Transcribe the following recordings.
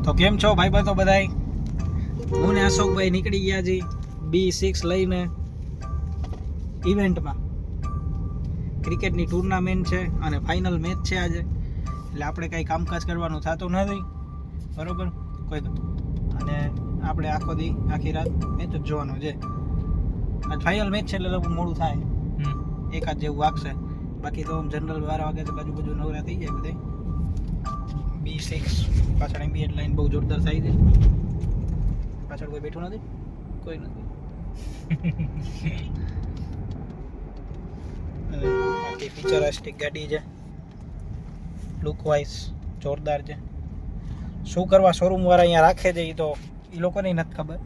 તો કેમ છો ભાઈ બંધો બધાય? હું ને અશોકભાઈ નીકળી ગયા છીએ B6 લઈને ઇવેન્ટમાં. ક્રિકેટની ટુર્નામેન્ટ છે અને ફાઇનલ મેચ છે આજે, એટલે આપણે કંઈ કામકાજ કરવાનું થતું નથી, બરોબર કોઈ. અને આપણે આખી રાત મેચ જ જોવાનો છે. આજ ફાઇનલ મેચ છે એટલે લગભગ મોડું થાય, એકાદ જેવું વાગશે. બાકી તો જનરલ 12 વાગે તો બાજુ નવરા થઈ જાય બધા. B6 પાછળ એમ્બિયન્ટ લાઈન બહુ જોરદાર થઈ છે. પાછળ કોઈ બેઠું નથી, કોઈ નથી. અને બાકી ફીચરિસ્ટિક ગાડી છે, લુક વાઇઝ જોરદાર છે. શું કરવા શોરૂમ વાળા અહીંયા રાખે છે એ તો એ લોકોને નથી ખબર,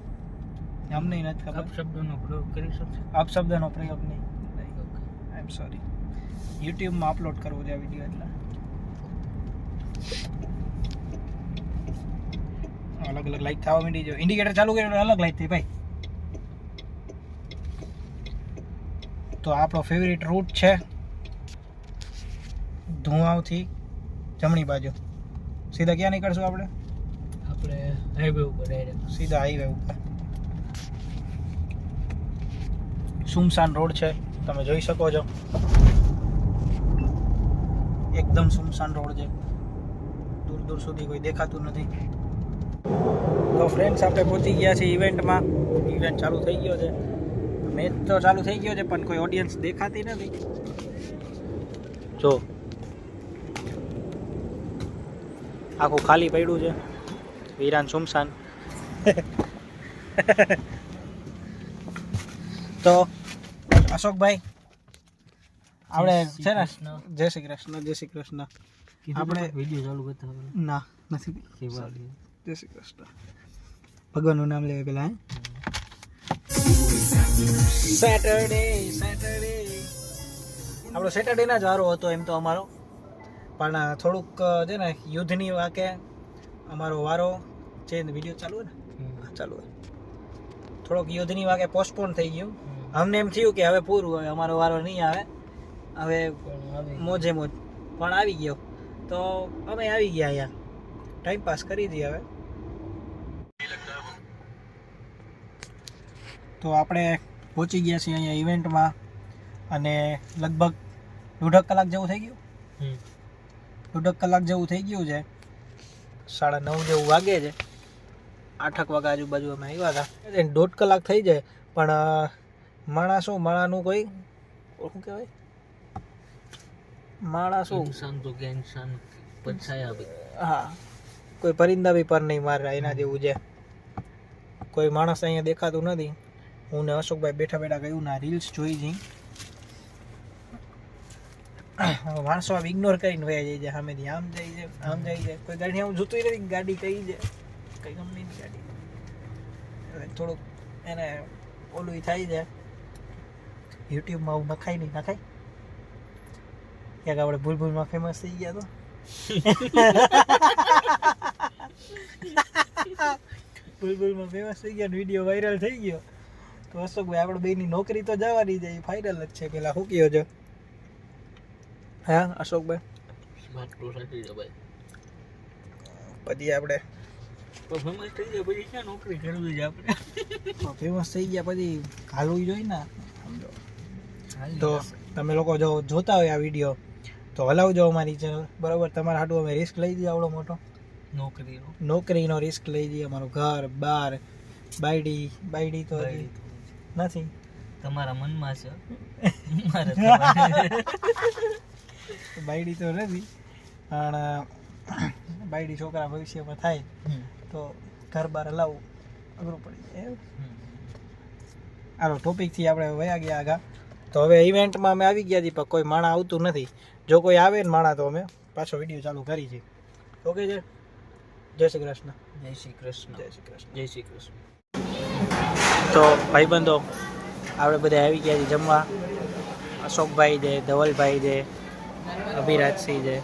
અમને નથી ખબર. અપશબ્દનો પ્રયોગ કરી શકશે? અપશબ્દનો પ્રયોગ નહીં. આઈ એમ સોરી. યુટ્યુબમાં અપલોડ કરવો છે આ વિડીયો, એટલે અલગ અલગ લાઈટ થવા માંડી છે. ઇન્ડિકેટર ચાલુ કર્યું એટલે અલગ લાઈટ થઈ ભાઈ. તો આપણો ફેવરિટ રૂટ છે ધુઆવથી જમણી બાજુ. સીધા ક્યાં નીકળશું આપણે હાઈવે ઉપર ડાયરેક્ટ, સીધા હાઈવે ઉપર. સુમસાન રોડ છે, તમે જોઈ શકો છો. એકદમ સુમસાન રોડ છે, દૂર દૂર સુધી કોઈ દેખાતું નથી. તો ફ્રેન્ડ્સ, આપણે પહોંચી ગયા છીએ ઇવેન્ટમાં. ઇવેન્ટ ચાલુ થઈ ગયો છે, મેચ તો ચાલુ થઈ ગયો છે, પણ કોઈ ઓડિયન્સ દેખાતી નથી. જો આખું ખાલી પડ્યું છે, વિરાન સુમસાન. તો અશોકભાઈ, આપણે છે ને, જય શ્રી કૃષ્ણ. જય શ્રી કૃષ્ણ. આપણે વિડીયો ચાલુ કરતા ના નથી. જય શ્રી કૃષ્ણ. ભગવાનનું નામ લેવા પેલા. સેટરડે આપણો સેટરડે ના જ વારો હતો એમ તો અમારો, પણ થોડુંક છે ને યુદ્ધની વાકે અમારો વારો છે. વિડીયો ચાલુ હોય ને, ચાલુ હોય. થોડોક યુદ્ધની વાકે પોસ્ટપોન થઈ ગયું. અમને એમ થયું કે હવે પૂરું, હવે અમારો વારો નહીં આવે, હવે મોજે મોજ. પણ આવી ગયો તો અમે આવી ગયા અહીંયા, ટાઈમ પાસ કરી દઈએ હવે. તો આપણે પહોંચી ગયા છીએ અહીંયા ઇવેન્ટમાં, અને લગભગ 1.5 કલાક જેવું થઈ ગયું. 1.5 કલાક જેવું થઈ ગયું છે. 9:30 જેવું વાગે છે. 8 વાગ્યા આજુબાજુ અમે આવ્યા હતા. 1.5 કલાક થઈ જાય, પણ માણાનું કોઈ શું કહેવાય, હા, કોઈ પરિંદા બી પર નહીં મારે એના જેવું છે. કોઈ માણસ અહીંયા દેખાતું નથી. હું ને અશોકભાઈ બેઠા ગયું ના રીલ્સ જોઈ જઈ. માણસો આમ ઇગ્નોર કરીને વયા જાય છે સામેથી. આમ જાય છે, આમ જાય છે. કોઈ ગાડી આમ જોતું નથી, ગાડી કઈ છે, કઈ કંપનીની ગાડી. થોડુંક એને ઓલું થાય છે. યુટ્યુબમાં આવું નખાય નહીં, નખાય ક્યાંક આપણે ભૂલમાં ફેમસ થઈ ગયા તો. ભૂલમાં ફેમસ થઈ ગયા, વિડીયો વાયરલ થઈ ગયો. તો અશોકભાઈ, આપણે બેની નોકરી તો જવાની છે, એ ફાઇનલ જ છે. પેલા શું કહો છો? હા અશોકભાઈ, પછી આપણે ફેમસ થઈ ગયા પછી ક્યાં નોકરી કરવી છે આપણે? ફેમસ થઈ ગયા પછી હાલવું જોઈએ ને, સમજો. તો તમે લોકો જો જોતા હોય આ વિડીયો તો હલાવજો અમારી ચેનલ, બરાબર. તમારા હાટું અમે રિસ્ક લઈ દઈએ, આવડો મોટો નોકરીનો રિસ્ક લઈ દઈએ. અમારું ઘર બાર, બાયડી તો નથી, તમારા મનમાં છે. બાયડી તો નથી, પણ બાયડી છોકરા ભવિષ્યમાં થાય તો ઘર બાર હલાવવું અઘરું પડી જાય. હાલો, ટોપિકથી આપણે વયા ગયા આગળ. તો હવે ઇવેન્ટમાં અમે આવી ગયા છીએ, પણ કોઈ માણા આવતું નથી. જો કોઈ આવે ને માણા તો અમે પાછો વિડીયો ચાલુ કરી છે. ઓકે છે. જય શ્રી કૃષ્ણ. જય શ્રી કૃષ્ણ. જય શ્રી કૃષ્ણ. જય શ્રી કૃષ્ણ. તો ભાઈબંધો, આપણે બધા આવી ગયા છીએ જમવા. અશોકભાઈ છે, ધવલભાઈ છે, અભિરાજસિંહ છે,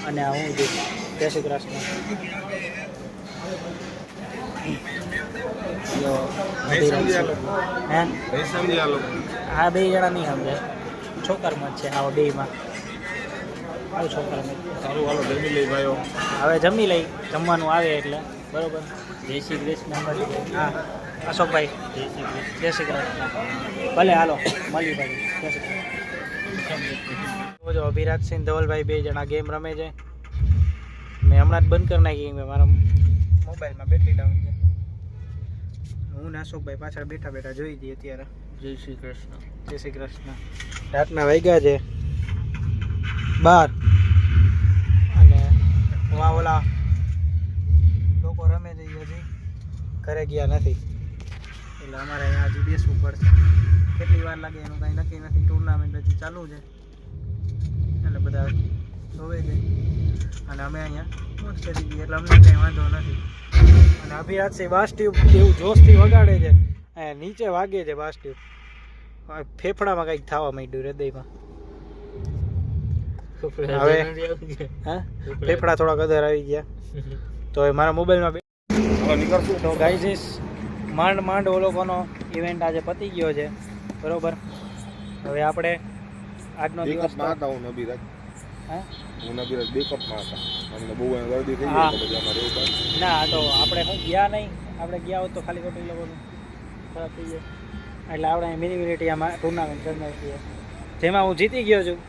અને હું છું. જય શ્રી કૃષ્ણ. હા, 2 જણા નહીં સમજે, છોકરમાં જ છે આવા બેમાં. આવું છોકરા સારું હાલો જમી લઈ ભાઈઓ. હવે જમી લઈ, જમવાનું આવે એટલે બરોબર. જય શ્રી કૃષ્ણ. હા અશોકભાઈ જય શ્રી કૃષ્ણ. જય શ્રી કૃષ્ણ. ભલે હાલો મળી ભાઈ જય શ્રી કૃષ્ણ. જો અભિરાજસિંહ ધવલભાઈ બે જણા ગેમ રમે છે. મેં હમણાં જ બંધ કરી નાખી, મારા મોબાઈલમાં બેટરી ડાઉન છે. હું ને અશોકભાઈ પાછળ બેઠા બેઠા જોઈ હતી અત્યારે. જય શ્રી કૃષ્ણ. જય શ્રી કૃષ્ણ. રાતના વાગ્યા છે 12 અને વા ઓલા લોકો રમે છે ઈ હજી ઘરે ગયા નથી, એટલે અમારે અહીંયા હજી બેસવું પડશે. કેટલી વાર લાગે એનું કાંઈ નક્કી નથી. ટુર્નામેન્ટ હજી ચાલુ છે એટલે બધા જોવે છે અને અમે અહીંયા મોજ કરી દઈએ એટલે અમને કંઈ વાંધો નથી. અને અભિરાજસિંહ બાસ ટ્યુબ એવું જોશથી વગાડે છે, અહીંયા નીચે વાગે છે બાસ ટ્યુબ. ફેફડામાં કંઈક થવા માંડ્યું હૃદયમાં. હવે હા ફેફડા થોડાક અધર આવી ગયા. તો એ મારા મોબાઈલમાં હાલો નીકળશું. તો ગાઈઝીસ માંડ માંડ ઓ લોકોનો ઇવેન્ટ આજે પતી ગયો છે બરોબર. હવે આપણે આજનો દિવસ બેકઅપમાં હતા હું નબીરાજ. હા હું નબીરાજ બેકઅપમાં હતા. અમને બહુ ગરદી થઈ હા. ગઈ તો પછી અમારે એવું કાંઈ. ના તો આપણે હું ગયા નહીં, આપણે ગયા હોત તો ખાલી ખોટું એ લોકોનું ખરાબ થઈ જાય. એટલે આપણે મિનિમિલિટી આમાં ટુર્નામેન્ટ કરનાર છીએ, જેમાં હું જીતી ગયો છું.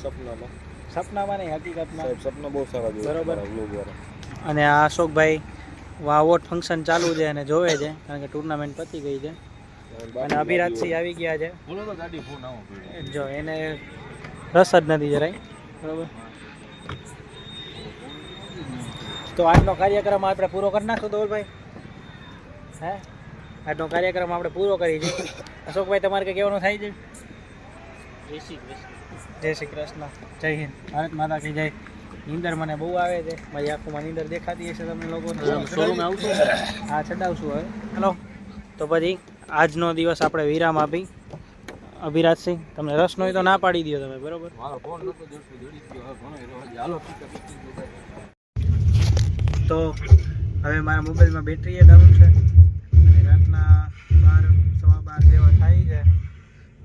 સપનામાં સપનામાં નહીં હકીકતમાં. સાહેબ સપના બહુ સારા જોયા બરોબર. તમારા vlog વાળા. અને આ અશોકભાઈ અવોર્ડ ફંક્શન ચાલુ છે અને જોવે છે કારણ કે ટુર્નામેન્ટ પતી ગઈ છે. અને અભિરાજસિંહ આવી ગયા છે. બોલો તો ગાડી ફોન આવો પડ્યો. જો એને રસ જ નથી જરાય બરોબર. તો આજનો કાર્યક્રમ આપણે પૂરો કરી નાખશું ધવલભાઈ. હે આજનો કાર્યક્રમ આપણે પૂરો કરી છે. અશોકભાઈ તમારે કંઈ કહેવાનું થાય છે? જય શ્રી કૃષ્ણ. જય શ્રી કૃષ્ણ. જય હિન્દ. ભારત માતા કી જય. નીંદર મને બહુ આવે છે, મારી આંખોમાં નીંદર દેખાતી હશે તમને લોકોને. શોરૂમે આવશું. હા ચડાવશું હવે. હલો તો પછી આજનો દિવસ આપણે વિરામ આપી. અભિરાજસિંહ તમને રસ નો હોય તો ના પાડી દો તમે બરોબર. મારો ફોન નતો જડતો જડી ગયો. હવે ઘણો હેરો હજી. હાલો તો હવે મારા મોબાઈલમાં બેટરી એ ડાઉન છે અને રાતના 12 જેવા થાય છે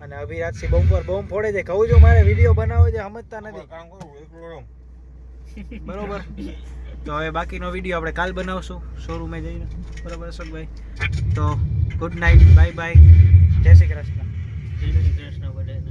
અને અભિરાજસિંહ બમ્પર બોમ્બ ફોડે છે. કહું છું મારે વિડીયો બનાવો છે, સમજતા નથી કામ કરું એકલો રહું. બરોબર. તો હવે બાકીનો વિડીયો આપણે કાલ બનાવશું શોરૂમે જઈને બરોબર અશોકભાઈ. તો ગુડ નાઇટ, બાય બાય, જય શ્રી કૃષ્ણ. જય શ્રી કૃષ્ણ બધાને.